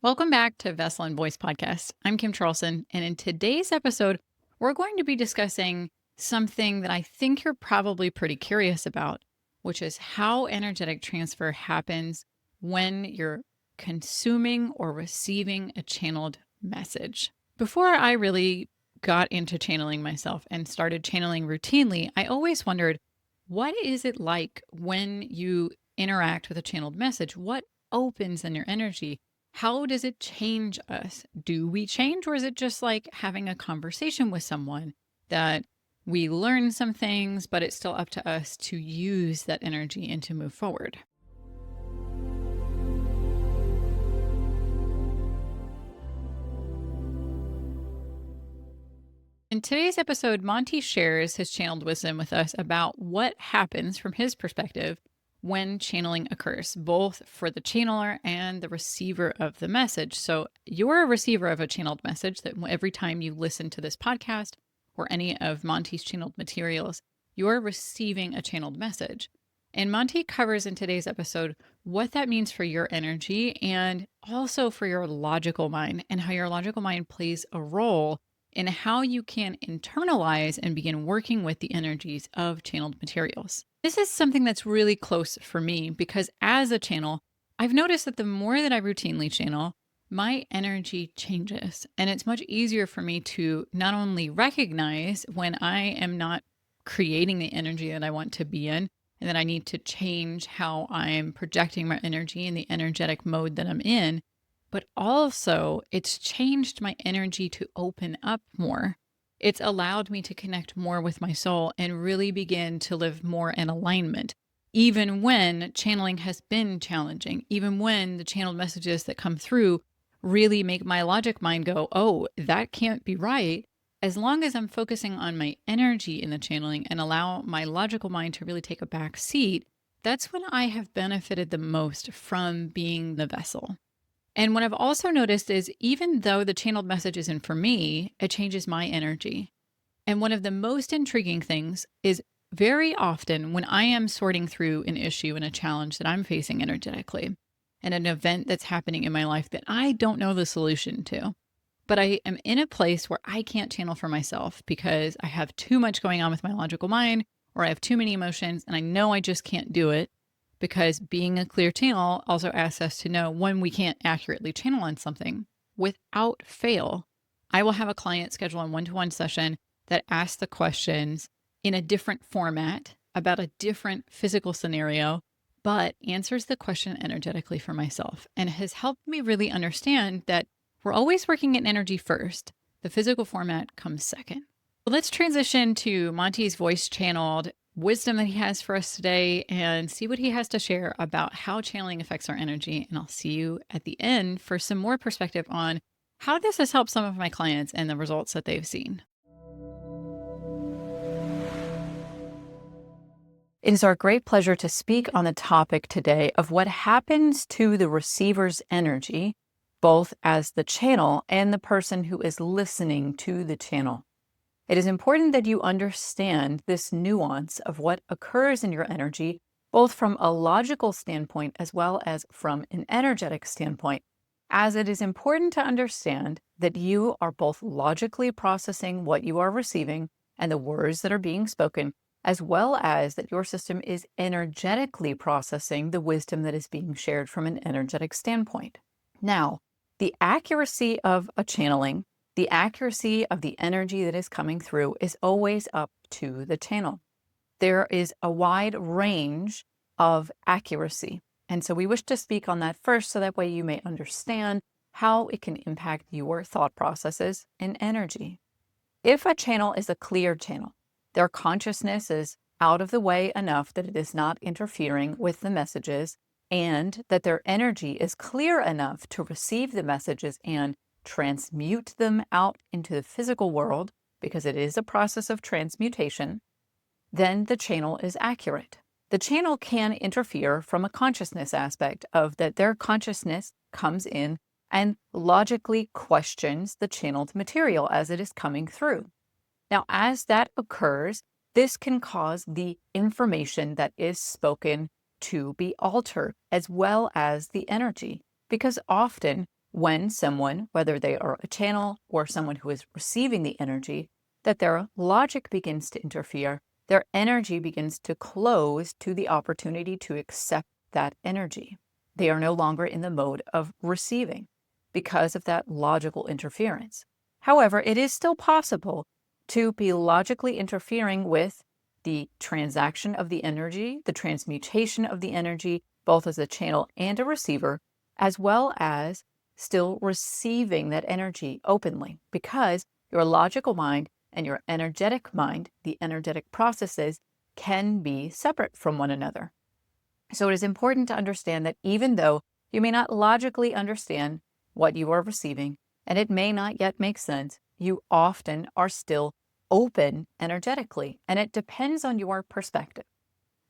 Welcome back to Vessel and Voice Podcast. I'm Kim Charlson, and in today's episode, we're going to be discussing something that I think you're probably pretty curious about, which is how energetic transfer happens when you're consuming or receiving a channeled message. Before I really got into channeling myself and started channeling routinely, I always wondered, what is it like when you interact with a channeled message? What opens in your energy? How does it change us? Do we change, or is it just like having a conversation with someone that we learn some things, but it's still up to us to use that energy and to move forward? In today's episode, Monty shares his channeled wisdom with us about what happens from his perspective when channeling occurs, both for the channeler and the receiver of the message. So, you're a receiver of a channeled message that every time you listen to this podcast or any of Monty's channeled materials, you're receiving a channeled message. And Monty covers in today's episode what that means for your energy and also for your logical mind, and how your logical mind plays a role in how you can internalize and begin working with the energies of channeled materials. This is something that's really close for me because as a channel, I've noticed that the more that I routinely channel, my energy changes. And it's much easier for me to not only recognize when I am not creating the energy that I want to be in, and that I need to change how I'm projecting my energy in the energetic mode that I'm in, but also it's changed my energy to open up more. It's allowed me to connect more with my soul and really begin to live more in alignment, even when channeling has been challenging, even when the channeled messages that come through really make my logic mind go, oh, that can't be right. As long as I'm focusing on my energy in the channeling and allow my logical mind to really take a back seat, that's when I have benefited the most from being the vessel. And what I've also noticed is even though the channeled message isn't for me, it changes my energy. And one of the most intriguing things is very often when I am sorting through an issue and a challenge that I'm facing energetically, and an event that's happening in my life that I don't know the solution to, but I am in a place where I can't channel for myself because I have too much going on with my logical mind, or I have too many emotions and I know I just can't do it, because being a clear channel also asks us to know when we can't accurately channel on something. Without fail, I will have a client schedule a one-to-one session that asks the questions in a different format about a different physical scenario, but answers the question energetically for myself, and has helped me really understand that we're always working in energy first. The physical format comes second. Well, let's transition to Monty's voice channeled wisdom that he has for us today and see what he has to share about how channeling affects our energy. And I'll see you at the end for some more perspective on how this has helped some of my clients and the results that they've seen. It is our great pleasure to speak on the topic today of what happens to the receiver's energy, both as the channel and the person who is listening to the channel. It is important that you understand this nuance of what occurs in your energy, both from a logical standpoint as well as from an energetic standpoint, as it is important to understand that you are both logically processing what you are receiving and the words that are being spoken, as well as that your system is energetically processing the wisdom that is being shared from an energetic standpoint. Now, the accuracy of a channeling, the accuracy of the energy that is coming through is always up to the channel. There is a wide range of accuracy. And so we wish to speak on that first, so that way you may understand how it can impact your thought processes and energy. If a channel is a clear channel, their consciousness is out of the way enough that it is not interfering with the messages, and that their energy is clear enough to receive the messages and transmute them out into the physical world, because it is a process of transmutation, then the channel is accurate. The channel can interfere from a consciousness aspect of that their consciousness comes in and logically questions the channeled material as it is coming through. Now, as that occurs, this can cause the information that is spoken to be altered, as well as the energy, because often when someone, whether they are a channel or someone who is receiving the energy, that their logic begins to interfere, their energy begins to close to the opportunity to accept that energy. They are no longer in the mode of receiving because of that logical interference. However, it is still possible to be logically interfering with the transaction of the energy, the transmutation of the energy, both as a channel and a receiver, as well as still receiving that energy openly, because your logical mind and your energetic mind, the energetic processes, can be separate from one another. So it is important to understand that even though you may not logically understand what you are receiving, and it may not yet make sense, you often are still open energetically, and it depends on your perspective.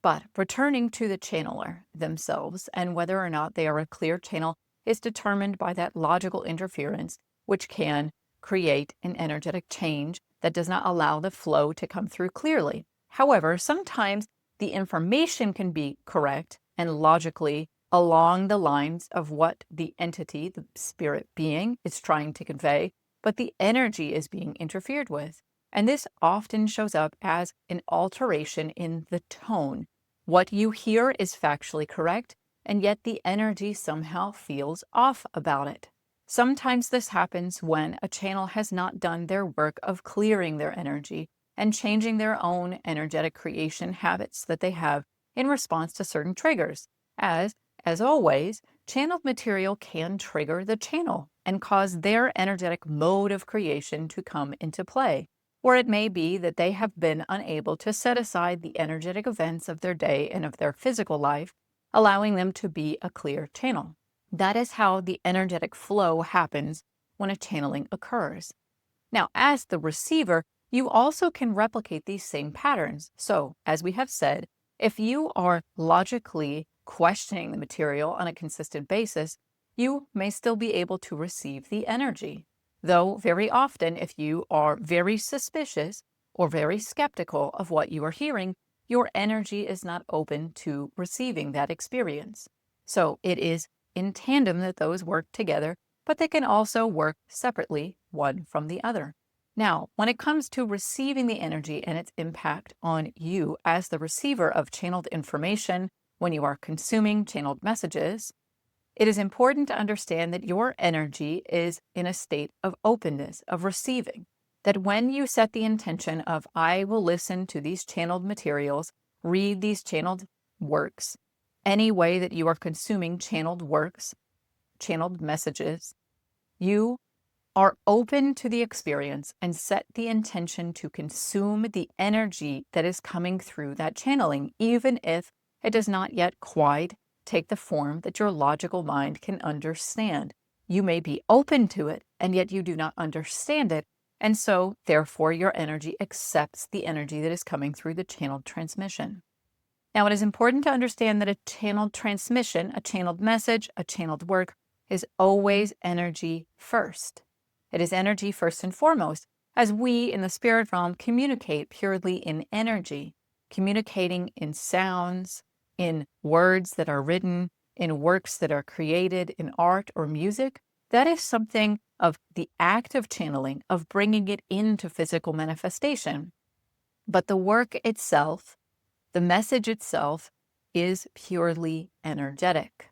But returning to the channeler themselves and whether or not they are a clear channel is determined by that logical interference, which can create an energetic change that does not allow the flow to come through clearly. However, sometimes the information can be correct and logically along the lines of what the entity, the spirit being, is trying to convey, but the energy is being interfered with. And this often shows up as an alteration in the tone. What you hear is factually correct, and yet the energy somehow feels off about it. Sometimes this happens when a channel has not done their work of clearing their energy and changing their own energetic creation habits that they have in response to certain triggers. As always, channeled material can trigger the channel and cause their energetic mode of creation to come into play. Or it may be that they have been unable to set aside the energetic events of their day and of their physical life, allowing them to be a clear channel. That is how the energetic flow happens when a channeling occurs. Now, as the receiver, you also can replicate these same patterns. So, as we have said, if you are logically questioning the material on a consistent basis, you may still be able to receive the energy. Though very often, if you are very suspicious or very skeptical of what you are hearing, your energy is not open to receiving that experience. So it is in tandem that those work together, but they can also work separately, one from the other. Now, when it comes to receiving the energy and its impact on you as the receiver of channeled information, when you are consuming channeled messages, it is important to understand that your energy is in a state of openness, of receiving. That when you set the intention of, I will listen to these channeled materials, read these channeled works, any way that you are consuming channeled works, channeled messages, you are open to the experience and set the intention to consume the energy that is coming through that channeling, even if it does not yet quite take the form that your logical mind can understand. You may be open to it, and yet you do not understand it, and so, therefore, your energy accepts the energy that is coming through the channeled transmission. Now, it is important to understand that a channeled transmission, a channeled message, a channeled work is always energy first. It is energy first and foremost, as we in the spirit realm communicate purely in energy, communicating in sounds, in words that are written, in works that are created, in art or music. That is something of the act of channeling, of bringing it into physical manifestation. But the work itself, the message itself, is purely energetic.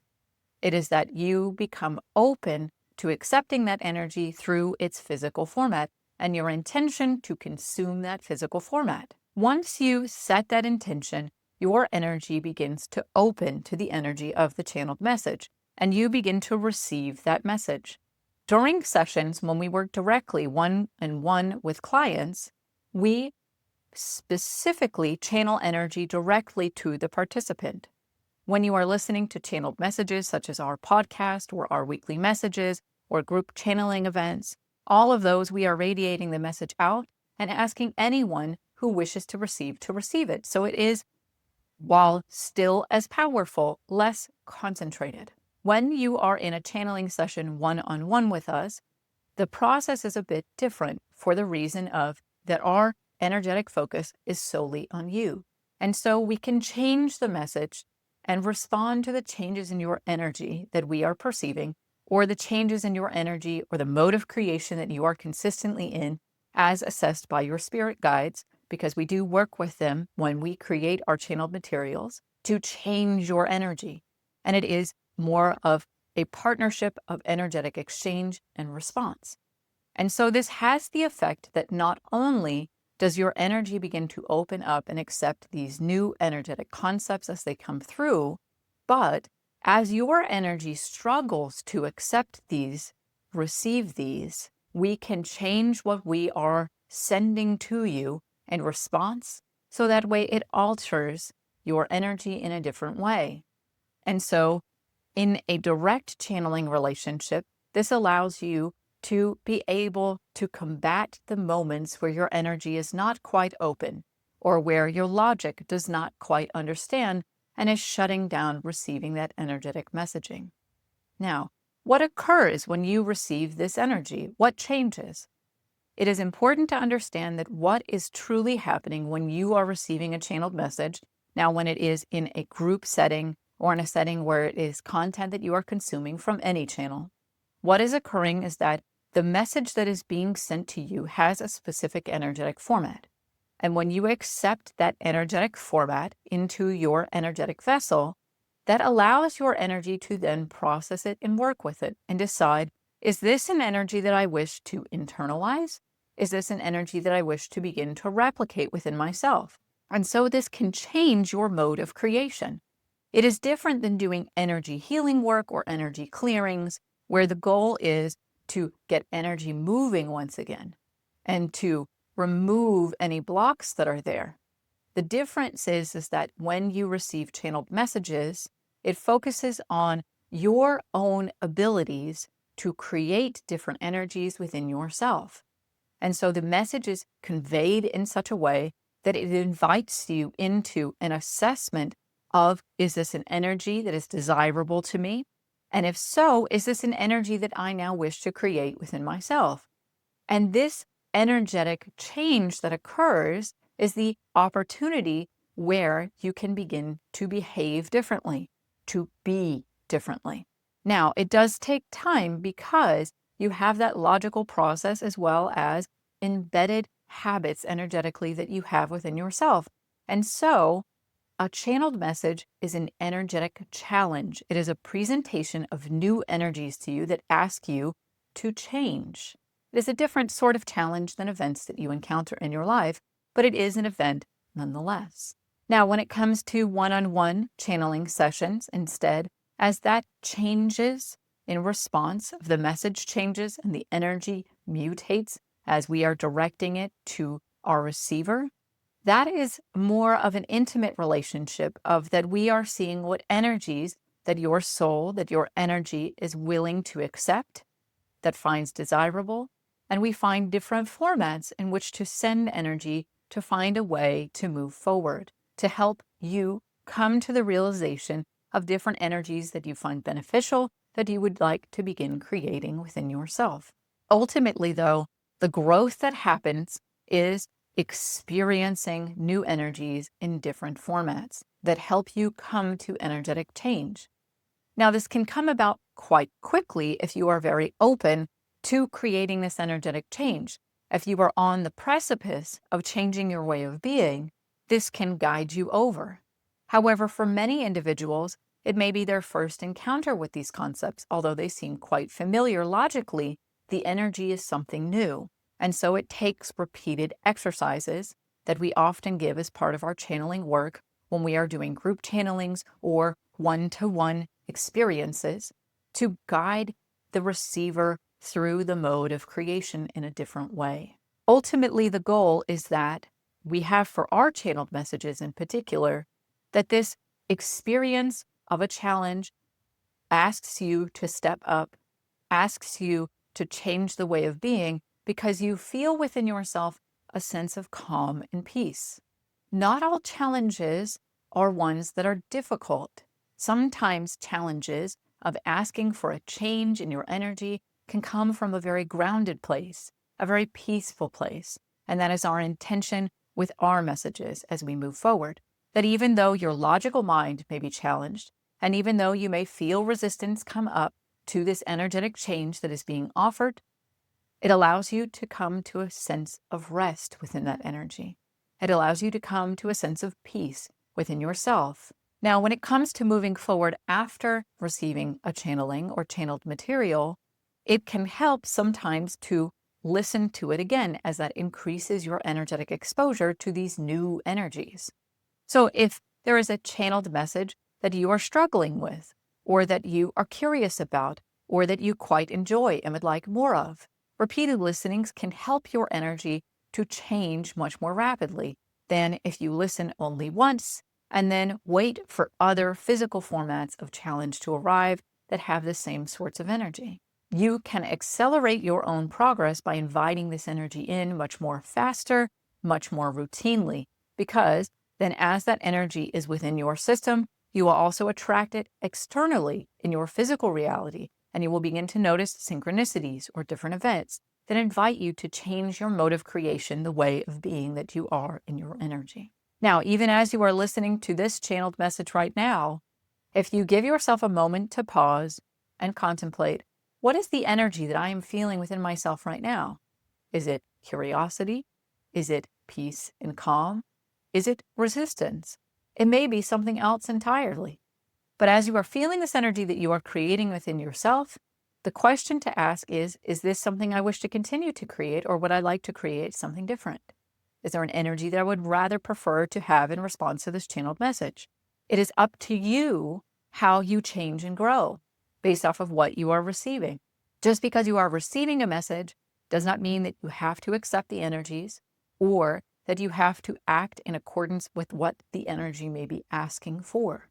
It is that you become open to accepting that energy through its physical format and your intention to consume that physical format. Once you set that intention, your energy begins to open to the energy of the channeled message, and you begin to receive that message. During sessions, when we work directly one-on-one with clients, we specifically channel energy directly to the participant. When you are listening to channeled messages, such as our podcast or our weekly messages or group channeling events, all of those, we are radiating the message out and asking anyone who wishes to receive it. So it is, while still as powerful, less concentrated. When you are in a channeling session one-on-one with us, the process is a bit different for the reason of that our energetic focus is solely on you. And so we can change the message and respond to the changes in your energy that we are perceiving, or the changes in your energy or the mode of creation that you are consistently in as assessed by your spirit guides, because we do work with them when we create our channeled materials to change your energy. And it is more of a partnership of energetic exchange and response. And so this has the effect that not only does your energy begin to open up and accept these new energetic concepts as they come through, but as your energy struggles to accept these, receive these, we can change what we are sending to you in response, so that way it alters your energy in a different way. And so in a direct channeling relationship, this allows you to be able to combat the moments where your energy is not quite open, or where your logic does not quite understand and is shutting down receiving that energetic messaging. Now, what occurs when you receive this energy? What changes? It is important to understand that what is truly happening when you are receiving a channeled message, now when it is in a group setting or in a setting where it is content that you are consuming from any channel, what is occurring is that the message that is being sent to you has a specific energetic format. And when you accept that energetic format into your energetic vessel, that allows your energy to then process it and work with it and decide, is this an energy that I wish to internalize? Is this an energy that I wish to begin to replicate within myself? And so this can change your mode of creation. It is different than doing energy healing work or energy clearings, where the goal is to get energy moving once again and to remove any blocks that are there. The difference is that when you receive channeled messages, it focuses on your own abilities to create different energies within yourself. And so the message is conveyed in such a way that it invites you into an assessment of, is this an energy that is desirable to me? And if so, is this an energy that I now wish to create within myself? And this energetic change that occurs is the opportunity where you can begin to behave differently, to be differently. Now, it does take time because you have that logical process as well as embedded habits energetically that you have within yourself. And so a channeled message is an energetic challenge. It is a presentation of new energies to you that ask you to change. It is a different sort of challenge than events that you encounter in your life, but it is an event nonetheless. Now, when it comes to one-on-one channeling sessions, instead, as that changes in response of the message changes and the energy mutates as we are directing it to our receiver, that is more of an intimate relationship of that we are seeing what energies that your soul, that your energy is willing to accept, that finds desirable, and we find different formats in which to send energy to find a way to move forward, to help you come to the realization of different energies that you find beneficial, that you would like to begin creating within yourself. Ultimately, though, the growth that happens is experiencing new energies in different formats that help you come to energetic change. Now, this can come about quite quickly if you are very open to creating this energetic change. If you are on the precipice of changing your way of being, this can guide you over. However, for many individuals, it may be their first encounter with these concepts. Although they seem quite familiar logically, the energy is something new. And so it takes repeated exercises that we often give as part of our channeling work when we are doing group channelings or one-to-one experiences to guide the receiver through the mode of creation in a different way. Ultimately, the goal is that we have for our channeled messages in particular, that this experience of a challenge asks you to step up, asks you to change the way of being because you feel within yourself a sense of calm and peace. Not all challenges are ones that are difficult. Sometimes challenges of asking for a change in your energy can come from a very grounded place, a very peaceful place. And that is our intention with our messages as we move forward. That even though your logical mind may be challenged, and even though you may feel resistance come up to this energetic change that is being offered, it allows you to come to a sense of rest within that energy. It allows you to come to a sense of peace within yourself. Now, when it comes to moving forward after receiving a channeling or channeled material, it can help sometimes to listen to it again, as that increases your energetic exposure to these new energies. So if there is a channeled message that you are struggling with, or that you are curious about, or that you quite enjoy and would like more of, repeated listenings can help your energy to change much more rapidly than if you listen only once and then wait for other physical formats of challenge to arrive that have the same sorts of energy. You can accelerate your own progress by inviting this energy in much more faster, much more routinely, because then as that energy is within your system, you will also attract it externally in your physical reality, and you will begin to notice synchronicities or different events that invite you to change your mode of creation, the way of being that you are in your energy. Now, even as you are listening to this channeled message right now, if you give yourself a moment to pause and contemplate, what is the energy that I am feeling within myself right now? Is it curiosity? Is it peace and calm? Is it resistance? It may be something else entirely. But as you are feeling this energy that you are creating within yourself, the question to ask is this something I wish to continue to create, or would I like to create something different? Is there an energy that I would rather prefer to have in response to this channeled message? It is up to you how you change and grow based off of what you are receiving. Just because you are receiving a message does not mean that you have to accept the energies or that you have to act in accordance with what the energy may be asking for.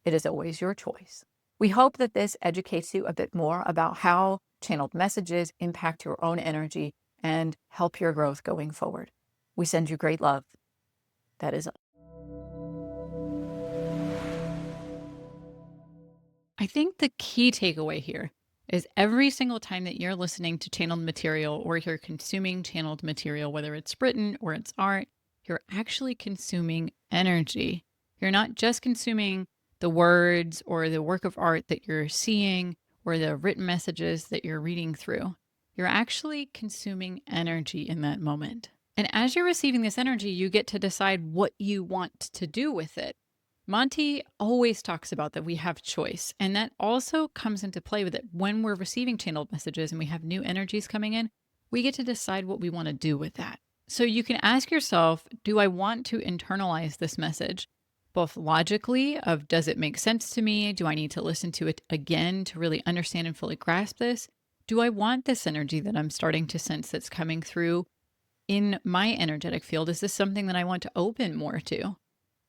It is always your choice. We hope that this educates you a bit more about how channeled messages impact your own energy and help your growth going forward. We send you great love. That is all. I think the key takeaway here is every single time that you're listening to channeled material or you're consuming channeled material, whether it's written or it's art, you're actually consuming energy. You're not just consuming the words or the work of art that you're seeing or the written messages that you're reading through. You're actually consuming energy in that moment. And as you're receiving this energy, you get to decide what you want to do with it. Monty always talks about that we have choice. And that also comes into play with it. When we're receiving channeled messages and we have new energies coming in, we get to decide what we want to do with that. So you can ask yourself, do I want to internalize this message? Both logically of, does it make sense to me? Do I need to listen to it again to really understand and fully grasp this? Do I want this energy that I'm starting to sense that's coming through in my energetic field? Is this something that I want to open more to?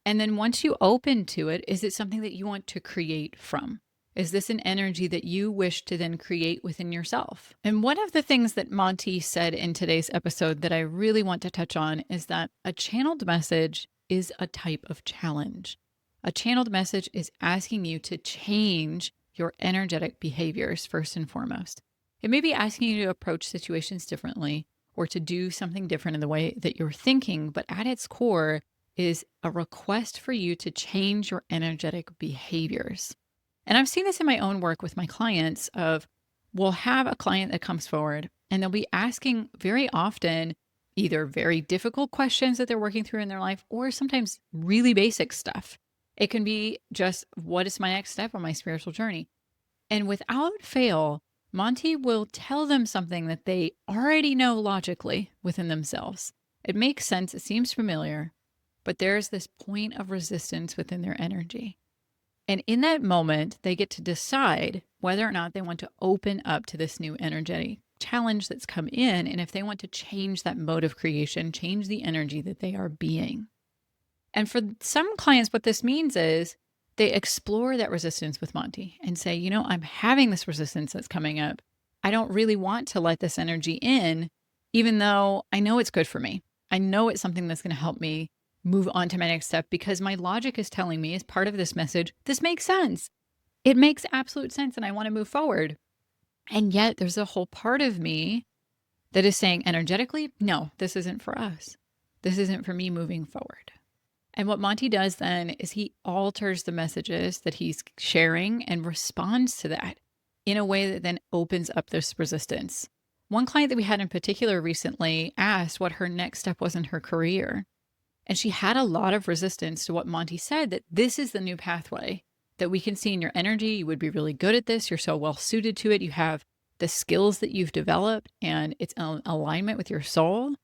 And then once you open to it, is it something that you want to create from? Is this an energy that you wish to then create within yourself? And one of the things that Monty said in today's episode that I really want to touch on is that a channeled message is a type of challenge. A channeled message is asking you to change your energetic behaviors first and foremost. It may be asking you to approach situations differently or to do something different in the way that you're thinking, but at its core is a request for you to change your energetic behaviors. And I've seen this in my own work with my clients of we'll have a client that comes forward and they'll be asking very often either very difficult questions that they're working through in their life or sometimes really basic stuff. It can be just, what is my next step on my spiritual journey? And without fail, Monty will tell them something that they already know logically within themselves. It makes sense. It seems familiar, but there's this point of resistance within their energy. And in that moment, they get to decide whether or not they want to open up to this new energetic challenge that's come in. And if they want to change that mode of creation, change the energy that they are being. And for some clients, what this means is they explore that resistance with Monty and say, I'm having this resistance that's coming up. I don't really want to let this energy in, even though I know it's good for me. I know it's something that's going to help me move on to my next step because my logic is telling me as part of this message, this makes sense. It makes absolute sense and I want to move forward. And yet there's a whole part of me that is saying energetically, no, this isn't for us. This isn't for me moving forward. And what Monty does then is he alters the messages that he's sharing and responds to that in a way that then opens up this resistance. One client that we had in particular recently asked what her next step was in her career. And she had a lot of resistance to what Monty said, that this is the new pathway that we can see in your energy. You would be really good at this. You're so well suited to it. You have the skills that you've developed and it's in alignment with your soul.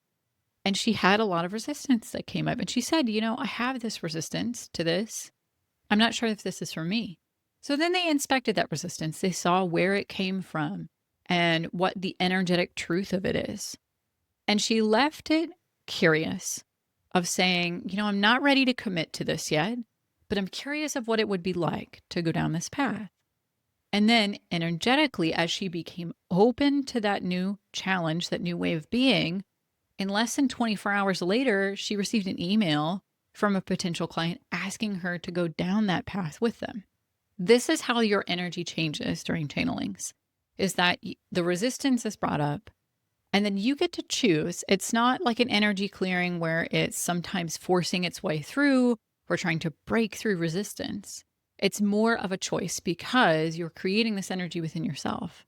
And she had a lot of resistance that came up. And she said, I have this resistance to this. I'm not sure if this is for me. So then they inspected that resistance. They saw where it came from and what the energetic truth of it is. And she left it curious of saying, I'm not ready to commit to this yet, but I'm curious of what it would be like to go down this path. And then energetically, as she became open to that new challenge, that new way of being, in less than 24 hours later, she received an email from a potential client asking her to go down that path with them. This is how your energy changes during channelings, is that the resistance is brought up and then you get to choose. It's not like an energy clearing where it's sometimes forcing its way through or trying to break through resistance. It's more of a choice because you're creating this energy within yourself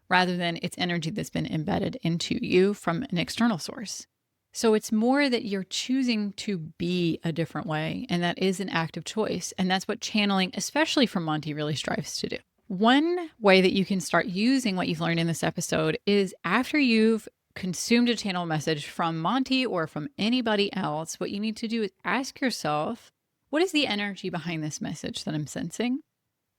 rather than it's energy that's been embedded into you from an external source. So it's more that you're choosing to be a different way, and that is an active choice. And that's what channeling, especially from Monty, really strives to do. One way that you can start using what you've learned in this episode is after you've consumed a channel message from Monty or from anybody else, what you need to do is ask yourself, what is the energy behind this message that I'm sensing?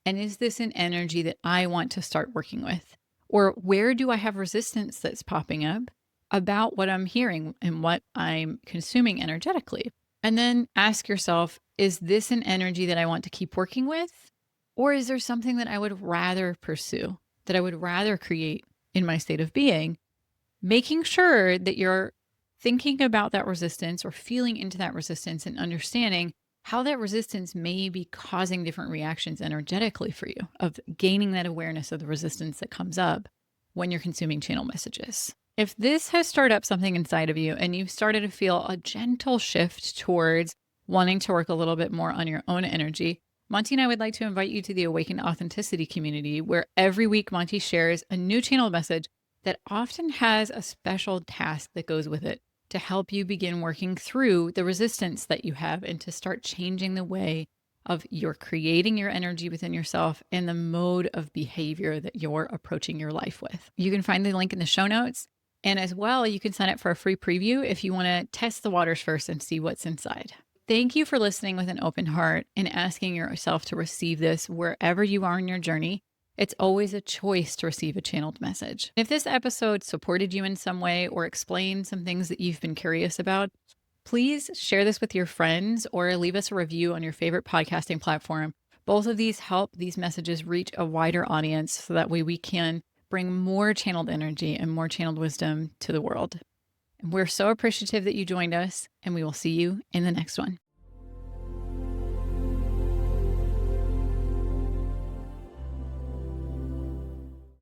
And is this an energy that I want to start working with? Or where do I have resistance that's popping up about what I'm hearing and what I'm consuming energetically? And then ask yourself, is this an energy that I want to keep working with? Or is there something that I would rather pursue, that I would rather create in my state of being? Making sure that you're thinking about that resistance or feeling into that resistance and understanding how that resistance may be causing different reactions energetically for you, of gaining that awareness of the resistance that comes up when you're consuming channel messages. If this has stirred up something inside of you and you've started to feel a gentle shift towards wanting to work a little bit more on your own energy, Monty and I would like to invite you to the Awakened Authenticity community, where every week Monty shares a new channel message that often has a special task that goes with it to help you begin working through the resistance that you have and to start changing the way of you're creating your energy within yourself and the mode of behavior that you're approaching your life with. You can find the link in the show notes. And as well, you can sign up for a free preview if you want to test the waters first and see what's inside. Thank you for listening with an open heart and asking yourself to receive this wherever you are in your journey. It's always a choice to receive a channeled message. If this episode supported you in some way or explained some things that you've been curious about, please share this with your friends or leave us a review on your favorite podcasting platform. Both of these help these messages reach a wider audience so that way we can bring more channeled energy and more channeled wisdom to the world. And we're so appreciative that you joined us, and we will see you in the next one.